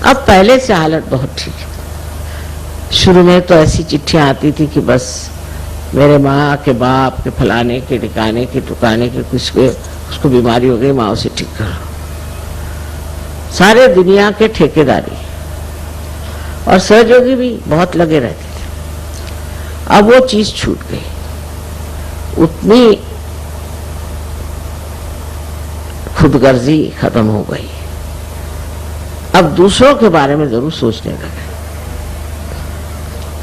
अब पहले से हालत बहुत ठीक है। शुरू में तो ऐसी चिट्ठियां आती थी कि बस मेरे माँ के बाप के फलाने के ठिकाने के टुकाने के कुछ के उसको बीमारी हो गई, माँ उसे ठीक करो। सारे दुनिया के ठेकेदारी और सहयोगी भी बहुत लगे रहते थे। अब वो चीज छूट गई, उतनी खुदगर्जी खत्म हो गई। अब दूसरों के बारे में जरूर सोचने लगे,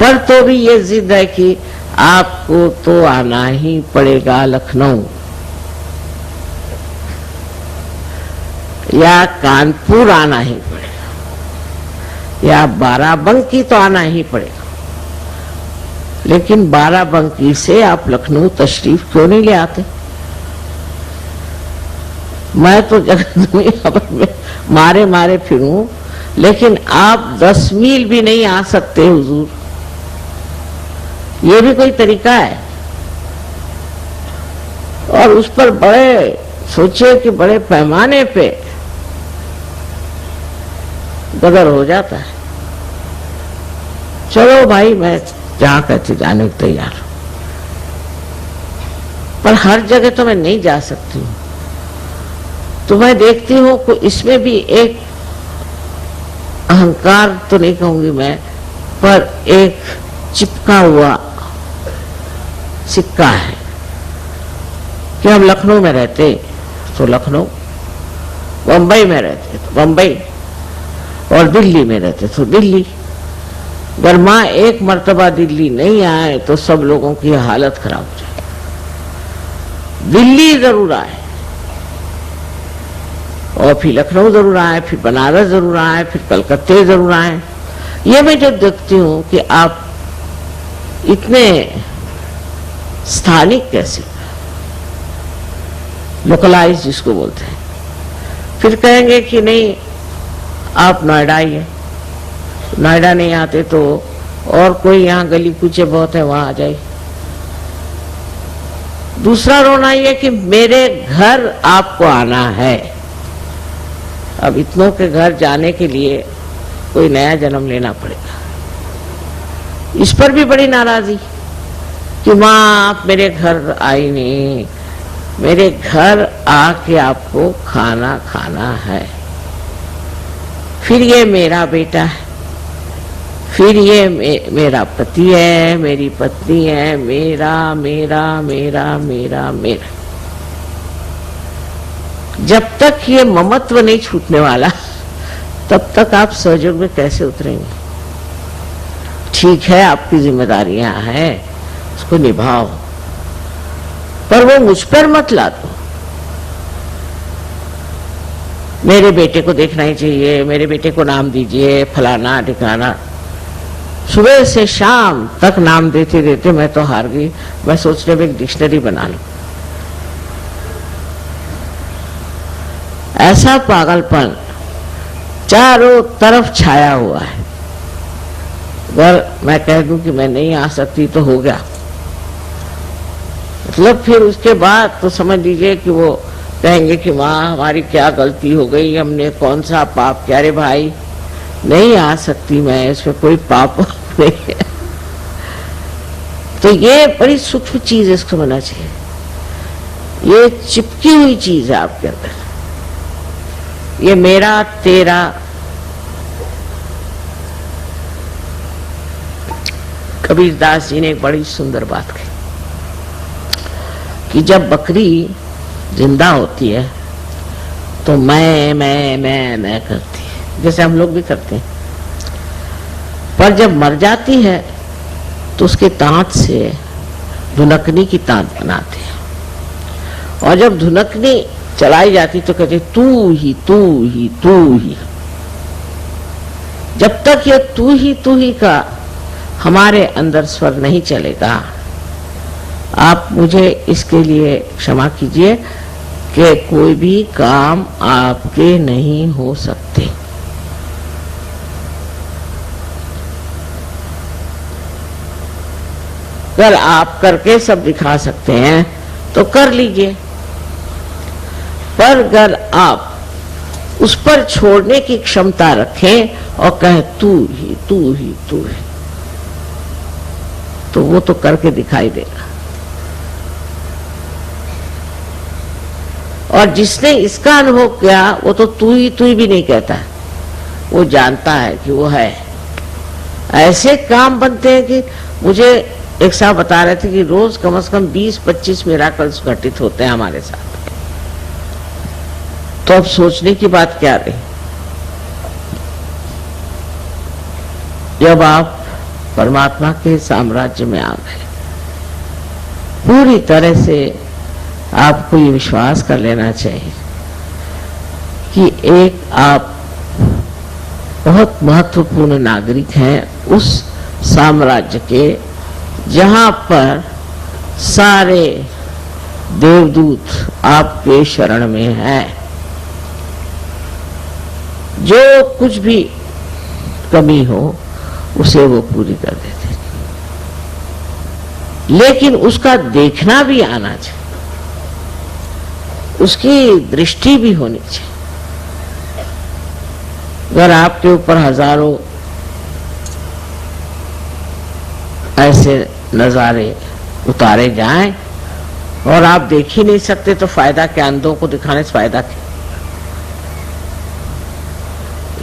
पर तो भी ये जिद है कि आपको तो आना ही पड़ेगा लखनऊ या कानपुर, आना ही पड़ेगा या बाराबंकी तो आना ही पड़ेगा। लेकिन बाराबंकी से आप लखनऊ तशरीफ क्यों नहीं ले आते? मैं तो जगत में मारे मारे फिरूं, लेकिन आप 10 मील भी नहीं आ सकते हुजूर। ये भी कोई तरीका है? और उस पर बड़े सोचे कि बड़े पैमाने पे गदर हो जाता है। चलो भाई, मैं जहां कहते जाने को तैयार हूं, पर हर जगह तो मैं नहीं जा सकती हूं। तो मैं देखती हूं कि इसमें भी एक अहंकार तो नहीं कहूंगी मैं, पर एक चिपका हुआ सिक्का है कि हम लखनऊ में रहते तो लखनऊ, बंबई में रहते तो बंबई, और दिल्ली में रहते तो दिल्ली। अगर माँ एक मर्तबा दिल्ली नहीं आए तो सब लोगों की हालत खराब हो जाए। दिल्ली जरूर आए और फिर लखनऊ जरूर आए, फिर बनारस जरूर आए, फिर कलकत्ते जरूर आए। ये मैं जब देखती हूँ कि आप इतने स्थानिक कैसे, लोकलाइज जिसको बोलते हैं, फिर कहेंगे कि नहीं आप नोएडा ही है, नोएडा नहीं आते तो और कोई यहाँ गली कूचे बहुत है वहां आ जाए। दूसरा रोना ये कि मेरे घर आपको आना है। अब इतनों के घर जाने के लिए कोई नया जन्म लेना पड़ेगा। इस पर भी बड़ी नाराजी कि माँ आप मेरे घर आई नहीं, मेरे घर आके आपको खाना खाना है। फिर ये मेरा बेटा है, फिर ये मेरा पति है, मेरी पत्नी है, मेरा मेरा मेरा मेरा मेरा। जब तक ये ममत्व नहीं छूटने वाला, तब तक आप सहयोग में कैसे उतरेंगे? ठीक है, आपकी जिम्मेदारियां हैं, उसको निभाओ, पर वो मुझ पर मत ला दो। मेरे बेटे को देखना ही चाहिए, मेरे बेटे को नाम दीजिए, फलाना ठिकाना। सुबह से शाम तक नाम देते देते मैं तो हार गई। मैं सोचने में एक डिक्शनरी बना लूं। ऐसा पागलपन चारों तरफ छाया हुआ है। अगर मैं कह दूं कि मैं नहीं आ सकती तो हो गया, मतलब फिर उसके बाद तो समझ लीजिए कि वो कहेंगे कि माँ हमारी क्या गलती हो गई, हमने कौन सा पाप किया। अरे भाई नहीं आ सकती मैं, इसमें कोई पाप नहीं है। तो ये बड़ी सूक्ष्म चीज है, इसको समझना चाहिए। ये चिपकी हुई चीज है आपके अंदर, ये मेरा तेरा। कबीरदास जी ने एक बड़ी सुंदर बात कही कि जब बकरी जिंदा होती है तो मैं करती है, जैसे हम लोग भी करते हैं। पर जब मर जाती है तो उसके दांत से धुनकनी की तांत बनाते हैं, और जब धुनकनी चलाई जाती तो कहते तू ही तू ही तू ही। जब तक ये तू ही का हमारे अंदर स्वर नहीं चलेगा, आप मुझे इसके लिए क्षमा कीजिए कि कोई भी काम आपके नहीं हो सकते। अगर आप करके सब दिखा सकते हैं तो कर लीजिए, पर अगर आप उस पर छोड़ने की क्षमता रखें और कहें तू ही तू ही तू ही, तो वो तो करके दिखाई देगा। और जिसने इसका अनुभव किया वो तो तू ही भी नहीं कहता, वो जानता है कि वो है। ऐसे काम बनते हैं कि मुझे एक साहब बता रहे थे कि रोज कम से कम 20-25 मिराकल्स घटित होते हैं हमारे साथ। तो अब सोचने की बात क्या रही, जब आप परमात्मा के साम्राज्य में आ गए, पूरी तरह से आपको ये विश्वास कर लेना चाहिए कि एक आप बहुत महत्वपूर्ण नागरिक हैं उस साम्राज्य के जहां पर सारे देवदूत आपके शरण में हैं। जो कुछ भी कमी हो उसे वो पूरी कर देते, लेकिन उसका देखना भी आना चाहिए, उसकी दृष्टि भी होनी चाहिए। अगर आपके ऊपर हजारों ऐसे नजारे उतारे जाएं और आप देख ही नहीं सकते तो फायदा क्या, अंधों को दिखाने से फायदा क्या।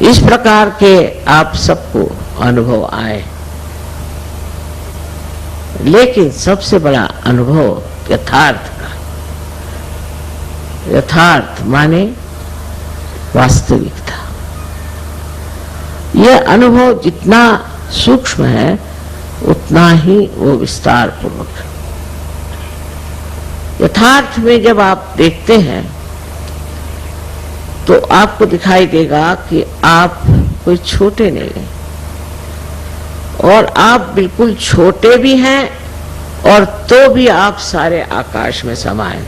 इस प्रकार के आप सबको अनुभव आए, लेकिन सबसे बड़ा अनुभव यथार्थ का, यथार्थ माने वास्तविकता। यह अनुभव जितना सूक्ष्म है उतना ही वो विस्तार पूर्वक है। यथार्थ में जब आप देखते हैं तो आपको दिखाई देगा कि आप कोई छोटे नहीं हैं, और आप बिल्कुल छोटे भी हैं और तो भी आप सारे आकाश में समाये।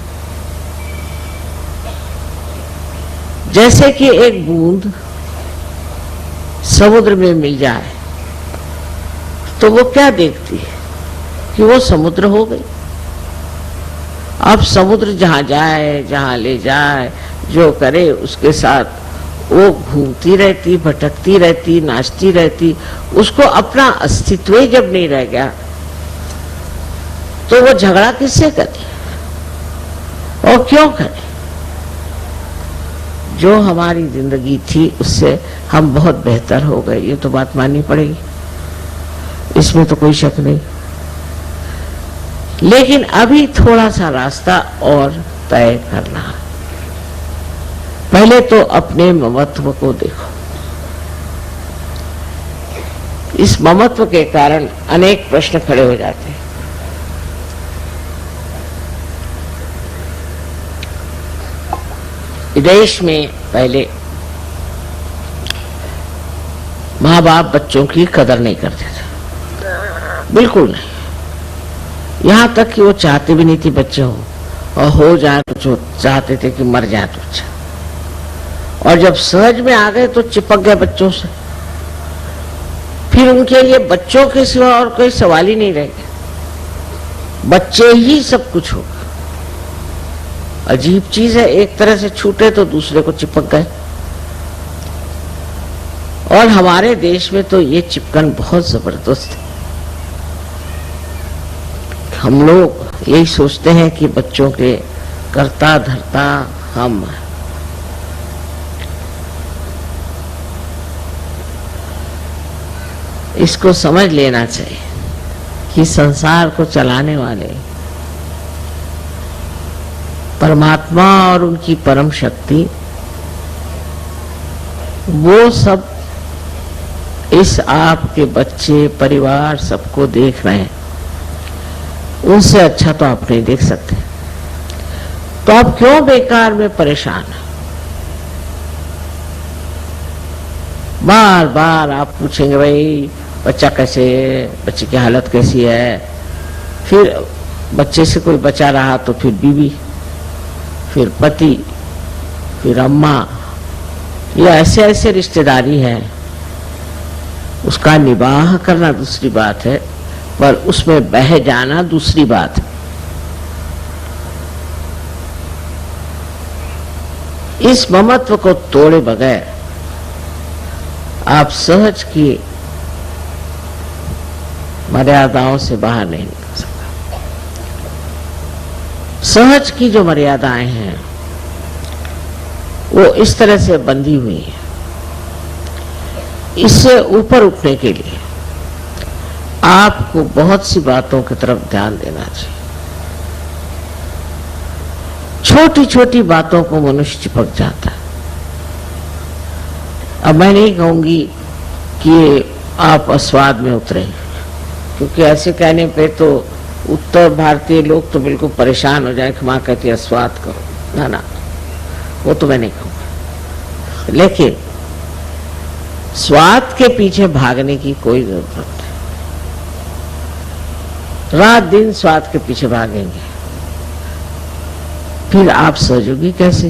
जैसे कि एक बूंद समुद्र में मिल जाए तो वो क्या देखती है कि वो समुद्र हो गई। अब समुद्र जहां जाए, जहां ले जाए, जो करे उसके साथ वो घूमती रहती, भटकती रहती, नाचती रहती। उसको अपना अस्तित्व ही जब नहीं रह गया तो वो झगड़ा किससे करे और क्यों करे। जो हमारी जिंदगी थी उससे हम बहुत बेहतर हो गए, ये तो बात माननी पड़ेगी, इसमें तो कोई शक नहीं। लेकिन अभी थोड़ा सा रास्ता और तय करना है। पहले तो अपने ममत्व को देखो। इस ममत्व के कारण अनेक प्रश्न खड़े हो जाते हैं। विदेश में पहले माँ बाप बच्चों की कदर नहीं करते थे, बिल्कुल नहीं। यहां तक कि वो चाहते भी नहीं थी बच्चे हो, और हो जाए तो चाहते थे कि मर जाए तो अच्छा। और जब सहज में आ गए तो चिपक गए बच्चों से, फिर उनके लिए बच्चों के सिवा और कोई सवाल ही नहीं रह गया, बच्चे ही सब कुछ होगा। अजीब चीज है, एक तरह से छूटे तो दूसरे को चिपक गए। और हमारे देश में तो ये चिपकन बहुत जबरदस्त है। हम लोग यही सोचते हैं कि बच्चों के करता धरता हम हैं। इसको समझ लेना चाहिए कि संसार को चलाने वाले परमात्मा और उनकी परम शक्ति, वो सब इस आपके बच्चे परिवार सबको देख रहे हैं। उनसे अच्छा तो आप नहीं देख सकते, तो आप क्यों बेकार में परेशान हैं? बार बार आप पूछेंगे भाई बच्चा कैसे है, बच्चे की हालत कैसी है। फिर बच्चे से कोई बचा रहा तो फिर बीवी, फिर पति, फिर अम्मा, ये ऐसे ऐसे रिश्तेदारी है। उसका निबाह करना दूसरी बात है, पर उसमें बह जाना दूसरी बात है। इस ममत्व को तोड़े बगैर आप सहज की मर्यादाओं से बाहर नहीं निकल सकते। सहज की जो मर्यादाएं हैं वो इस तरह से बंधी हुई है। इससे ऊपर उठने के लिए आपको बहुत सी बातों की तरफ ध्यान देना चाहिए। छोटी छोटी बातों को मनुष्य चिपक जाता है। अब मैं नहीं कहूंगी कि आप अस्वाद में उतरे, क्योंकि ऐसे कहने पे तो उत्तर भारतीय लोग तो बिल्कुल परेशान हो जाए कि माँ कहती है अस्वाद करो। ना ना, वो तो मैं नहीं कहूंगा। लेकिन स्वाद के पीछे भागने की कोई जरूरत नहीं। रात दिन स्वाद के पीछे भागेंगे, फिर आप सहजोगी कैसे?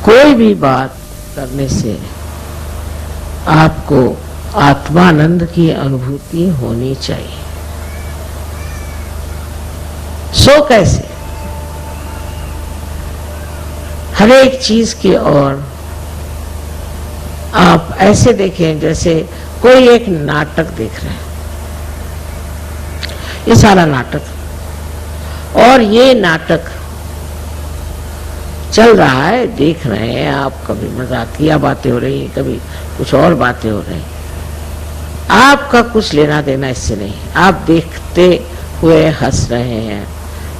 कोई भी बात करने से आपको आत्मानंद की अनुभूति होनी चाहिए। सो कैसे? हर एक चीज की ओर आप ऐसे देखें जैसे कोई एक नाटक देख रहे हैं। ये सारा नाटक, और ये नाटक चल रहा है, देख रहे हैं आप। कभी मजाकिया बातें हो रही हैं, कभी कुछ और बातें हो रही हैं। आपका कुछ लेना देना इससे नहीं। आप देखते हुए हंस रहे हैं,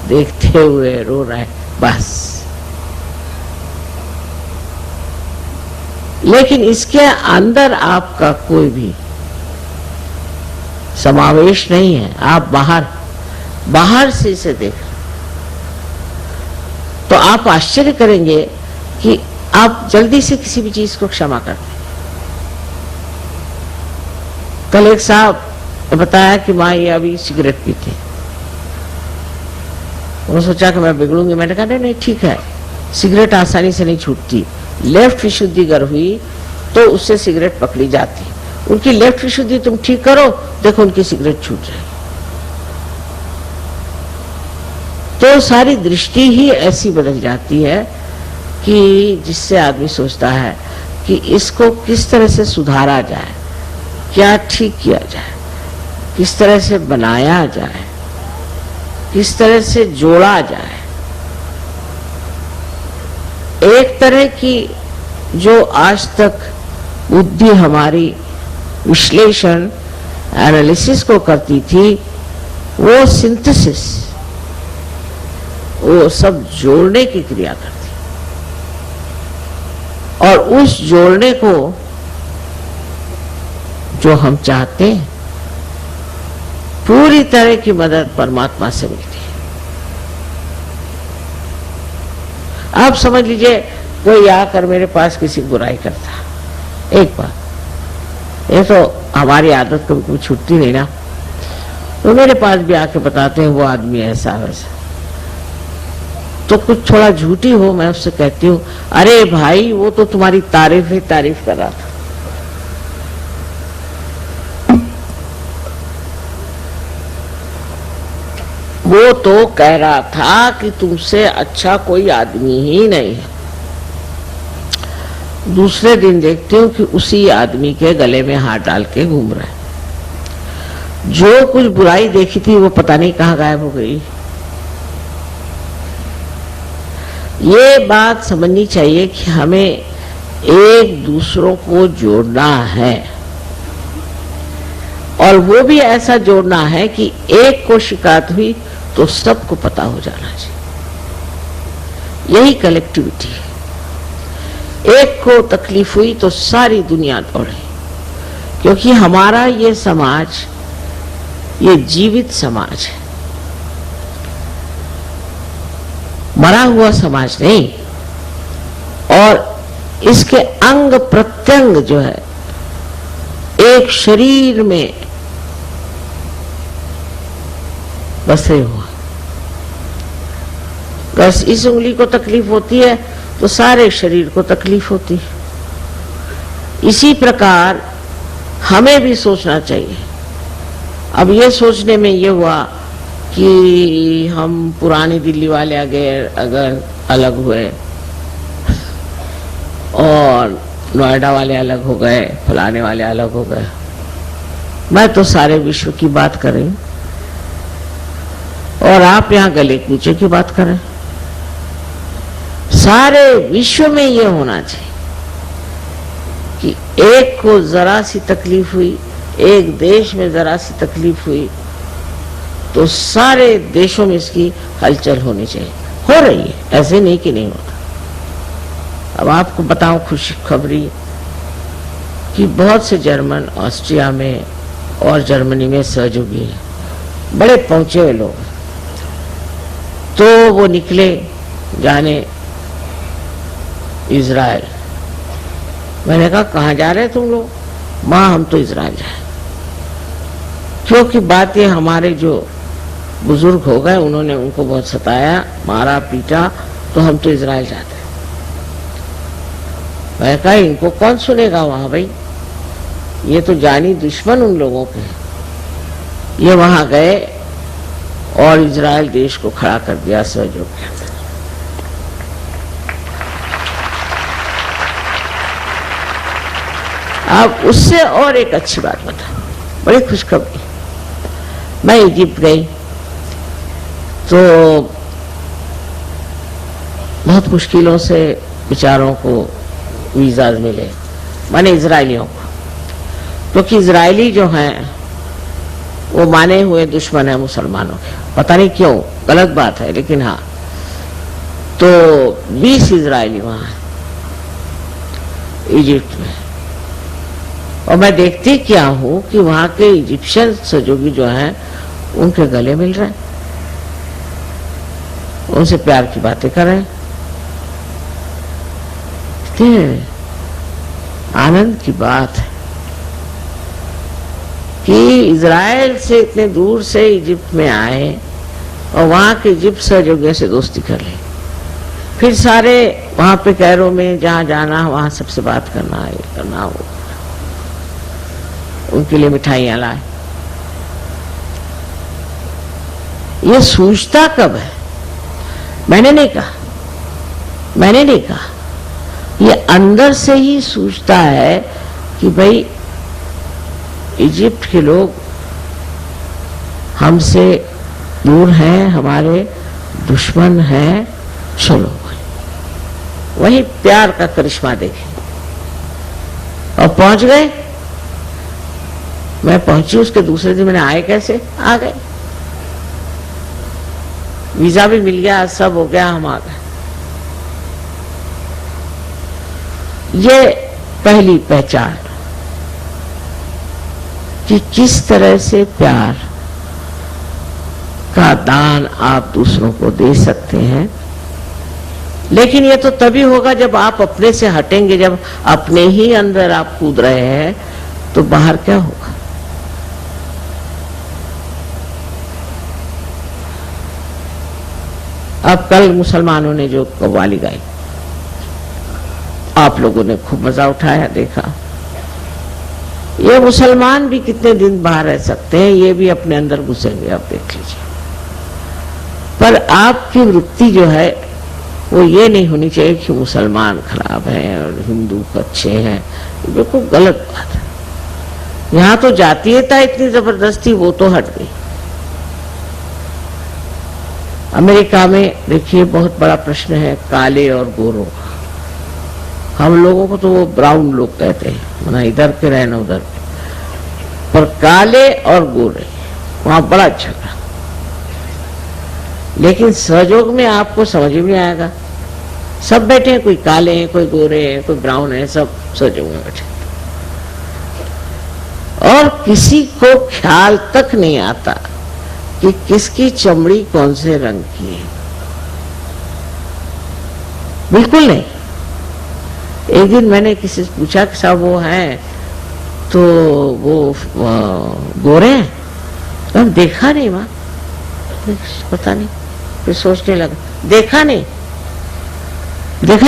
देखते हुए रो रहे हैं, बस। लेकिन इसके अंदर आपका कोई भी समावेश नहीं है। आप बाहर से इसे देख रहे, तो आप आश्चर्य करेंगे कि आप जल्दी से किसी भी चीज को क्षमा करते हैं। कल एक साहब ने बताया कि माँ ये अभी सिगरेट पीते। वो सोचा कि मैं बिगड़ूंगी। मैंने कहा नहीं ठीक है, सिगरेट आसानी से नहीं छूटती। लेफ्ट विशुद्धि अगर हुई तो उससे सिगरेट पकड़ी जाती। उनकी लेफ्ट विशुद्धि तुम ठीक करो, देखो उनकी सिगरेट छूट जाएगी। तो सारी दृष्टि ही ऐसी बदल जाती है कि जिससे आदमी सोचता है कि इसको किस तरह से सुधारा जाए, क्या ठीक किया जाए, किस तरह से बनाया जाए, किस तरह से जोड़ा जाए। एक तरह की जो आज तक बुद्धि हमारी विश्लेषण एनालिसिस को करती थी, वो सिंथेसिस, वो सब जोड़ने की क्रिया करती। और उस जोड़ने को जो हम चाहते हैं, पूरी तरह की मदद परमात्मा से मिलती है। आप समझ लीजिए कोई आकर मेरे पास किसी बुराई करता, एक बार, ये तो हमारी आदत कभी कभी छूटती नहीं ना, तो मेरे पास भी आके बताते हैं वो आदमी ऐसा वैसा। तो कुछ थोड़ा झूठी हो, मैं उससे कहती हूँ अरे भाई वो तो तुम्हारी तारीफ ही तारीफ कर रहा था। वो तो कह रहा था कि तुमसे अच्छा कोई आदमी ही नहीं है। दूसरे दिन देखती हूँ कि उसी आदमी के गले में हाथ डाल के घूम रहा है। जो कुछ बुराई देखी थी वो पता नहीं कहाँ गायब हो गई। ये बात समझनी चाहिए कि हमें एक दूसरों को जोड़ना है, और वो भी ऐसा जोड़ना है कि एक को शिकायत हुई तो सबको पता हो जाना चाहिए। यही कलेक्टिविटी है। एक को तकलीफ हुई तो सारी दुनिया दौड़े, क्योंकि हमारा ये समाज ये जीवित समाज है, मरा हुआ समाज नहीं। और इसके अंग प्रत्यंग जो है एक शरीर में बसे हुआ। बस इस उंगली को तकलीफ होती है तो सारे शरीर को तकलीफ होती है। इसी प्रकार हमें भी सोचना चाहिए। अब ये सोचने में ये हुआ कि हम पुरानी दिल्ली वाले अगर अलग हुए और नोएडा वाले अलग हो गए, फलाने वाले अलग हो गए। मैं तो सारे विश्व की बात कर रही हूं और आप यहां गले कूचे की बात करें। सारे विश्व में ये होना चाहिए कि एक को जरा सी तकलीफ हुई, एक देश में जरा सी तकलीफ हुई तो सारे देशों में इसकी हलचल होनी चाहिए। हो रही है, ऐसे नहीं कि नहीं होता। अब आपको बताऊं खुशी खबरी कि बहुत से जर्मन ऑस्ट्रिया में और जर्मनी में सहयोगी हैं, बड़े पहुंचे हुए लोग। तो वो निकले जाने इजराइल। मैंने कहा कहाँ जा रहे तुम लोग? माँ हम तो इजराइल जाए। क्योंकि बात ये हमारे जो बुजुर्ग हो गए उन्होंने उनको बहुत सताया, मारा पीटा, तो हम तो इजराइल जाते। मैं कहा इनको कौन सुनेगा वहां भाई, ये तो जानी दुश्मन उन लोगों के। ये वहां गए और इजराइल देश को खड़ा कर दिया सहयोग के अंदर। अब उससे और एक अच्छी बात बता, बड़ी खुशखबरी। मैं इजिप्ट गई तो बहुत मुश्किलों से बेचारों को वीजा मिले, माने इजरायलियों को, क्योंकि इजरायली जो हैं वो माने हुए दुश्मन है मुसलमानों के। पता नहीं क्यों, गलत बात है, लेकिन हाँ। तो 20 इजरायली वहां हैं इजिप्ट में, और मैं देखती क्या हूं कि वहां के इजिप्शियन सहयोगी जो हैं उनके गले मिल रहे हैं, उनसे प्यार की बातें कर रहे हैं। आनंद की बात है कि इजराइल से इतने दूर से इजिप्ट में आए और वहां के इजिप्ट सहयोगियों से दोस्ती कर ले। फिर सारे वहां पे कैरो में जहां जाना वहां सबसे बात करना, ये करना, वो उनके लिए मिठाइयां लाए। ये सूझता कब है? मैंने नहीं कहा, ये अंदर से ही सूझता है कि भाई इजिप्ट के लोग हमसे दूर हैं, हमारे दुश्मन हैं, चलो वही प्यार का करिश्मा देखें। और पहुंच गए। मैं पहुंची, उसके दूसरे दिन मैंने आए कैसे? आ गए, वीजा भी मिल गया, सब हो गया, हम आ गए। ये पहली पहचान कि किस तरह से प्यार का दान आप दूसरों को दे सकते हैं। लेकिन ये तो तभी होगा जब आप अपने से हटेंगे, जब अपने ही अंदर आप कूद रहे हैं, तो बाहर क्या होगा? अब कल मुसलमानों ने जो कव्वाली गाई, आप लोगों ने खूब मजा उठाया, देखा। ये मुसलमान भी कितने दिन बाहर रह सकते हैं, ये भी अपने अंदर घुसेंगे, आप देख लीजिए। पर आपकी वृत्ति जो है वो ये नहीं होनी चाहिए कि मुसलमान खराब है और हिंदू अच्छे हैं। ये बिल्कुल गलत बात है। यहाँ तो जातीयता इतनी जबरदस्ती, वो तो हट गई। अमेरिका में देखिए बहुत बड़ा प्रश्न है काले और गोरों का। हम लोगों को तो वो ब्राउन लोग कहते हैं, ना इधर के रहे ना उधर के, पर काले और गोरे वहां बड़ा झगड़ा। लेकिन सहयोग में आपको समझ में आएगा, सब बैठे हैं, कोई काले हैं, कोई गोरे हैं, कोई ब्राउन है, सब सहयोग में बैठे, और किसी को ख्याल तक नहीं आता कि किसकी चमड़ी कौन से रंग की है। बिल्कुल नहीं। एक दिन मैंने किसी से पूछा कि साहब वो हैं तो वो गोरे हैं? तो देखा नहीं माँ, पता नहीं। फिर सोचने लगा, देखा ही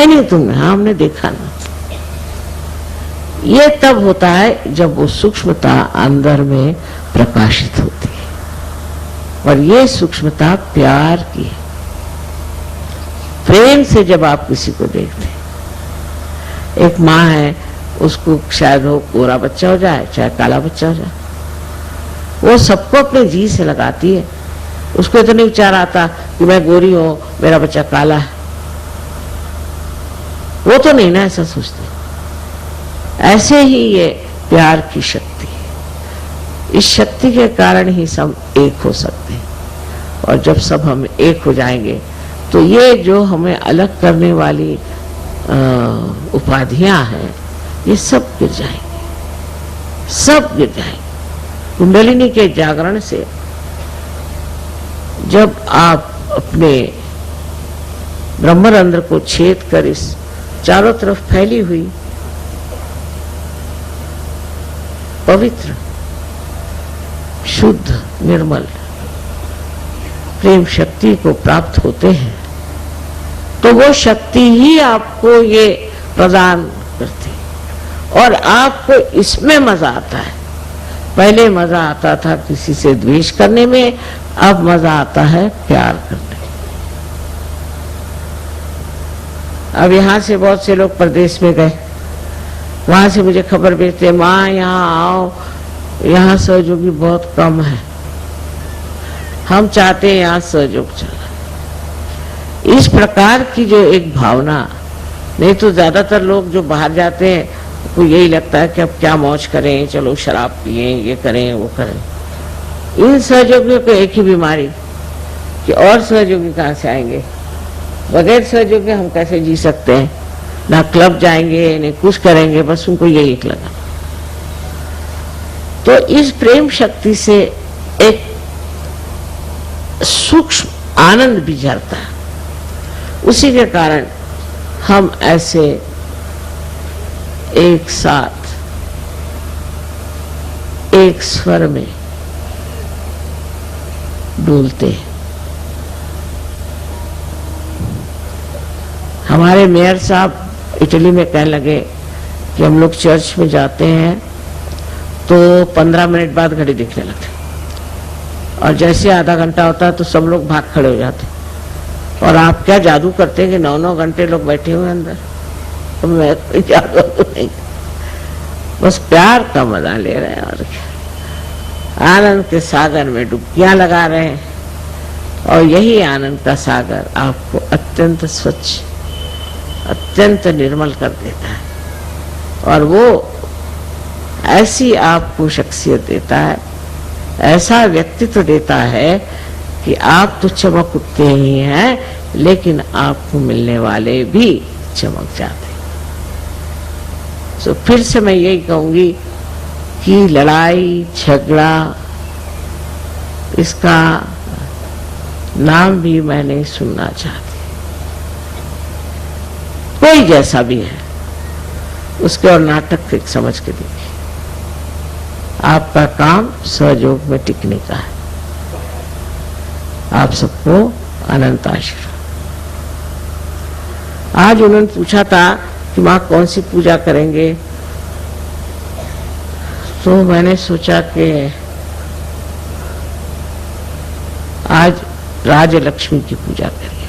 नहीं तुमने? हाँ हमने देखा ना। ये तब होता है जब वो सूक्ष्मता अंदर में प्रकाशित होती है। और ये सूक्ष्मता प्यार की है। प्रेम से जब आप किसी को देखते हैं, एक माँ है, उसको शायद वो गोरा बच्चा हो जाए चाहे काला बच्चा हो जाए, वो सबको अपने जी से लगाती है। उसको तो नहीं विचार आता कि मैं गोरी हूं, मेरा बच्चा काला है। वो तो नहीं ना ऐसा सोचती। ऐसे ही ये प्यार की शक्ति है। इस शक्ति के कारण ही सब एक हो सकते हैं। और जब सब हम एक हो जाएंगे तो ये जो हमें अलग करने वाली उपाधियां हैं, ये सब गिर जाएंगे, सब गिर जाएंगे। कुंडलिनी के जागरण से जब आप अपने ब्रह्मरंध्र को छेद कर इस चारों तरफ फैली हुई पवित्र, शुद्ध, निर्मल प्रेम शक्ति को प्राप्त होते हैं, तो वो शक्ति ही आपको ये प्रदान करती है। और आपको इसमें मजा आता है। पहले मजा आता था किसी से द्वेष करने में, अब मजा आता है प्यार करने में। अब यहाँ से बहुत से लोग प्रदेश में गए, वहां से मुझे खबर भेजते, माँ यहाँ आओ, यहाँ सहयोगी बहुत कम है, हम चाहते हैं यहाँ सहयोग चला। इस प्रकार की जो एक भावना, नहीं तो ज्यादातर लोग जो बाहर जाते हैं को यही लगता है कि अब क्या मौज करें, चलो शराब पिए, ये करें वो करें। इन सहयोगियों को एक ही बीमारी कि और सहयोगी कहाँ से आएंगे, बगैर सहयोगी हम कैसे जी सकते हैं, ना क्लब जाएंगे नहीं कुछ करेंगे, बस उनको यही एक लगा। तो इस प्रेम शक्ति से एक सूक्ष्म आनंद भी झरता है। उसी के कारण हम ऐसे एक साथ एक स्वर में डोलते हैं। हमारे मेयर साहब इटली में कहने लगे कि हम लोग चर्च में जाते हैं तो 15 मिनट बाद घड़ी दिखने लगती, और जैसे आधा घंटा होता है तो सब लोग भाग खड़े हो जाते। और आप क्या जादू करते हैं कि 9-9 घंटे लोग बैठे हुए अंदर। तो मैं कोई जादू नहीं, बस प्यार का मजा ले रहे हैं और क्या, आनंद के सागर में डुबकियां लगा रहे हैं। और यही आनंद का सागर आपको अत्यंत स्वच्छ, अत्यंत निर्मल कर देता है। और वो ऐसी आपको शख्सियत देता है, ऐसा व्यक्तित्व देता है कि आप तो चमक उठते ही हैं, लेकिन आपको मिलने वाले भी चमक जाते हैं। तो फिर से मैं यही कहूंगी कि लड़ाई झगड़ा इसका नाम भी मैं नहीं सुनना चाहती। कोई जैसा भी है उसके और नाटक एक समझ के देखिए। आपका काम सहयोग में टिकने का है। आप सबको अनंत आशीर्वाद। आज उन्होंने पूछा था कि माँ कौन सी पूजा करेंगे, तो मैंने सोचा कि आज राजलक्ष्मी की पूजा करें।